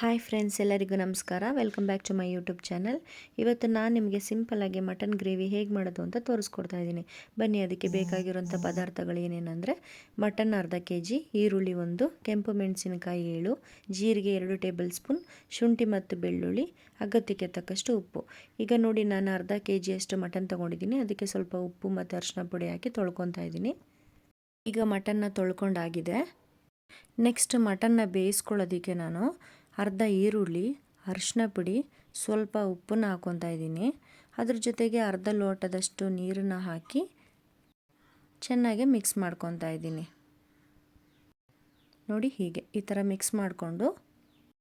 Hi friends, ಎಲ್ಲರಿಗೂ ನಮಸ್ಕಾರ. Welcome back to my YouTube channel. ಇವತ್ತು ನಾನು ನಿಮಗೆ ಸಿಂಪಲ್ಲಾಗಿ ಮಟನ್ ಗ್ರೇವಿ ಹೇಗೆ ಮಾಡೋದು ಅಂತ ತೋರಿಸ್ಕೊಡ್ತಾ ಇದ್ದೀನಿ. ಬನ್ನಿ, ಅದಕ್ಕೆ ಬೇಕಾಗಿರುವಂಥ ಪದಾರ್ಥಗಳು ಏನೇನೆಂದರೆ ಮಟನ್ ಅರ್ಧ kg, ಈರುಳ್ಳಿ 1, ಕೆಂಪು ಮೆಣಸಿನಕಾಯಿ 7, ಜೀರಿಗೆ 2 ಟೇಬಲ್ ಸ್ಪೂನ್, ಶುಂಠಿ ಮತ್ತು ಬೆಳ್ಳುಳ್ಳಿ, ಅಗತ್ಯಕ್ಕೆ ತಕ್ಕಷ್ಟು ಉಪ್ಪು. ಈಗ ನೋಡಿ, ನಾನು ಅರ್ಧ kg ಅಷ್ಟು ಮಟನ್ ತೊಗೊಂಡಿದ್ದೀನಿ. ಅದಕ್ಕೆ ಸ್ವಲ್ಪ ಉಪ್ಪು ಮತ್ತು ಅರಿಶಿನ ಪುಡಿ ಹಾಕಿ ತೊಳ್ಕೊತಾ ಇದ್ದೀನಿ. ಈಗ ಮಟನ್ನ ತೊಳ್ಕೊಂಡಾಗಿದೆ. ನೆಕ್ಸ್ಟ್ ಮಟನ್ನ ಬೇಯಿಸ್ಕೊಳ್ಳೋದಕ್ಕೆ ನಾನು ಅರ್ಧ ಈರುಳ್ಳಿ, ಅರಿಶಿನ ಪುಡಿ, ಸ್ವಲ್ಪ ಉಪ್ಪನ್ನು ಹಾಕ್ಕೊತಾ ಇದ್ದೀನಿ. ಅದ್ರ ಜೊತೆಗೆ ಅರ್ಧ ಲೋಟದಷ್ಟು ನೀರನ್ನು ಹಾಕಿ ಚೆನ್ನಾಗಿ ಮಿಕ್ಸ್ ಮಾಡ್ಕೊತಾ ಇದ್ದೀನಿ. ನೋಡಿ, ಹೀಗೆ ಈ ಥರ ಮಿಕ್ಸ್ ಮಾಡಿಕೊಂಡು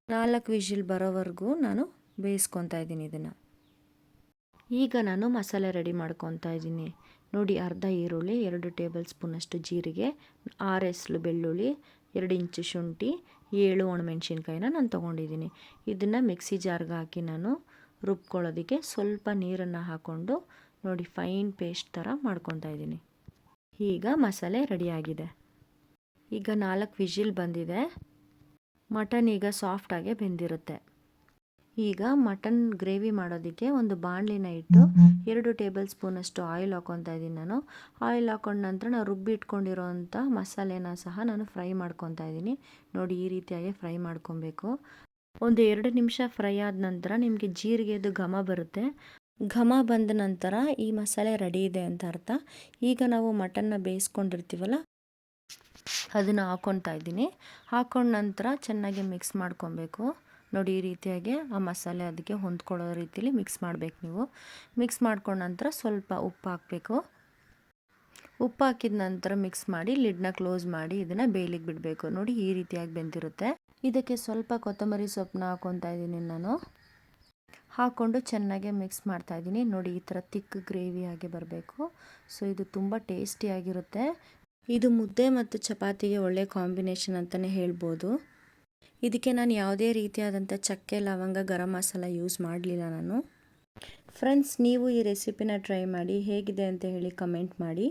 4 ವಿಷಿಲ್ ಬರೋವರೆಗೂ ನಾನು ಬೇಯಿಸ್ಕೊತಾ ಇದ್ದೀನಿ ಇದನ್ನು. ಈಗ ನಾನು ಮಸಾಲೆ ರೆಡಿ ಮಾಡ್ಕೊತಾ ಇದ್ದೀನಿ. ನೋಡಿ, ಅರ್ಧ ಈರುಳ್ಳಿ, 2 ಟೇಬಲ್ ಸ್ಪೂನಷ್ಟು ಜೀರಿಗೆ, 6 ಎಸಳು ಬೆಳ್ಳುಳ್ಳಿ, 2 ಇಂಚು ಶುಂಠಿ, 7 ಒಣಮೆಣ್ಸಿನ್ಕಾಯಿನ ನಾನು ತೊಗೊಂಡಿದ್ದೀನಿ. ಇದನ್ನು ಮಿಕ್ಸಿ ಜಾರ್ಗೆ ಹಾಕಿ ನಾನು ರುಬ್ಕೊಳ್ಳೋದಕ್ಕೆ ಸ್ವಲ್ಪ ನೀರನ್ನು ಹಾಕ್ಕೊಂಡು ನೋಡಿ ಫೈನ್ ಪೇಸ್ಟ್ ಥರ ಮಾಡ್ಕೊತಾ ಇದ್ದೀನಿ. ಈಗ ಮಸಾಲೆ ರೆಡಿಯಾಗಿದೆ. ಈಗ 4 ವಿಷಿಲ್ ಬಂದಿದೆ. ಮಟನ್ ಈಗ ಸಾಫ್ಟಾಗೆ ಬೆಂದಿರುತ್ತೆ. ಈಗ ಮಟನ್ ಗ್ರೇವಿ ಮಾಡೋದಕ್ಕೆ ಒಂದು ಬಾಣಲಿನ ಇಟ್ಟು 2 ಟೇಬಲ್ ಸ್ಪೂನಷ್ಟು ಆಯಿಲ್ ಹಾಕ್ಕೊತಾ ಇದ್ದೀನಿ ನಾನು. ಆಯಿಲ್ ಹಾಕೊಂಡ ನಂತರ ನಾವು ರುಬ್ಬಿಟ್ಕೊಂಡಿರೋವಂಥ ಮಸಾಲೆನ ಸಹ ನಾನು ಫ್ರೈ ಮಾಡ್ಕೊತಾ ಇದ್ದೀನಿ. ನೋಡಿ, ಈ ರೀತಿಯಾಗಿ ಫ್ರೈ ಮಾಡ್ಕೊಬೇಕು. ಒಂದು 2 ನಿಮಿಷ ಫ್ರೈ ಆದ ನಂತರ ನಿಮಗೆ ಜೀರಿಗೆದು ಘಮ ಬರುತ್ತೆ. ಘಮ ಬಂದ ನಂತರ ಈ ಮಸಾಲೆ ರೆಡಿ ಇದೆ ಅಂತ ಅರ್ಥ. ಈಗ ನಾವು ಮಟನ್ನ ಬೇಯಿಸ್ಕೊಂಡಿರ್ತೀವಲ್ಲ, ಅದನ್ನು ಹಾಕ್ಕೊತಾ ಇದ್ದೀನಿ. ಹಾಕೊಂಡ ನಂತರ ಚೆನ್ನಾಗಿ ಮಿಕ್ಸ್ ಮಾಡ್ಕೊಬೇಕು. ನೋಡಿ, ಈ ರೀತಿಯಾಗಿ ಆ ಮಸಾಲೆ ಅದಕ್ಕೆ ಹೊಂದ್ಕೊಳ್ಳೋ ರೀತಿಯಲ್ಲಿ ಮಿಕ್ಸ್ ಮಾಡಬೇಕು. ನೀವು ಮಿಕ್ಸ್ ಮಾಡ್ಕೊಂಡ ನಂತರ ಸ್ವಲ್ಪ ಉಪ್ಪು ಹಾಕಬೇಕು. ಉಪ್ಪು ಹಾಕಿದ ನಂತರ ಮಿಕ್ಸ್ ಮಾಡಿ ಲಿಡ್ನ ಕ್ಲೋಸ್ ಮಾಡಿ ಇದನ್ನು ಬೇಯಲಿಕ್ಕೆ ಬಿಡಬೇಕು. ನೋಡಿ, ಈ ರೀತಿಯಾಗಿ ಬೆಂದಿರುತ್ತೆ. ಇದಕ್ಕೆ ಸ್ವಲ್ಪ ಕೊತ್ತಂಬರಿ ಸೊಪ್ಪನ್ನ ಹಾಕ್ಕೊತಾ ಇದ್ದೀನಿ ನಾನು. ಹಾಕ್ಕೊಂಡು ಚೆನ್ನಾಗಿ ಮಿಕ್ಸ್ ಮಾಡ್ತಾ ಇದ್ದೀನಿ. ನೋಡಿ, ಈ ಥರ ತಿಕ್ ಗ್ರೇವಿ ಆಗಿ ಬರಬೇಕು. ಸೊ ಇದು ತುಂಬ ಟೇಸ್ಟಿಯಾಗಿರುತ್ತೆ. ಇದು ಮುದ್ದೆ ಮತ್ತು ಚಪಾತಿಗೆ ಒಳ್ಳೆ ಕಾಂಬಿನೇಷನ್ ಅಂತಲೇ ಹೇಳ್ಬೋದು. ಇದಕ್ಕೆ ನಾನು ಯಾವುದೇ ರೀತಿಯಾದಂಥ ಚಕ್ಕೆ, ಲವಂಗ, ಗರಂ ಮಸಾಲ ಯೂಸ್ ಮಾಡಲಿಲ್ಲ ನಾನು. ಫ್ರೆಂಡ್ಸ್, ನೀವು ಈ ರೆಸಿಪಿನ ಟ್ರೈ ಮಾಡಿ ಹೇಗಿದೆ ಅಂತ ಹೇಳಿ ಕಮೆಂಟ್ ಮಾಡಿ.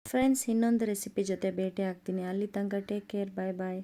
ಫ್ರೆಂಡ್ಸ್, ಇನ್ನೊಂದು ರೆಸಿಪಿ ಜೊತೆ ಭೇಟಿ ಆಗ್ತೀನಿ. ಅಲ್ಲಿ ತನಕ ಟೇಕ್ ಕೇರ್. ಬಾಯ್ ಬಾಯ್.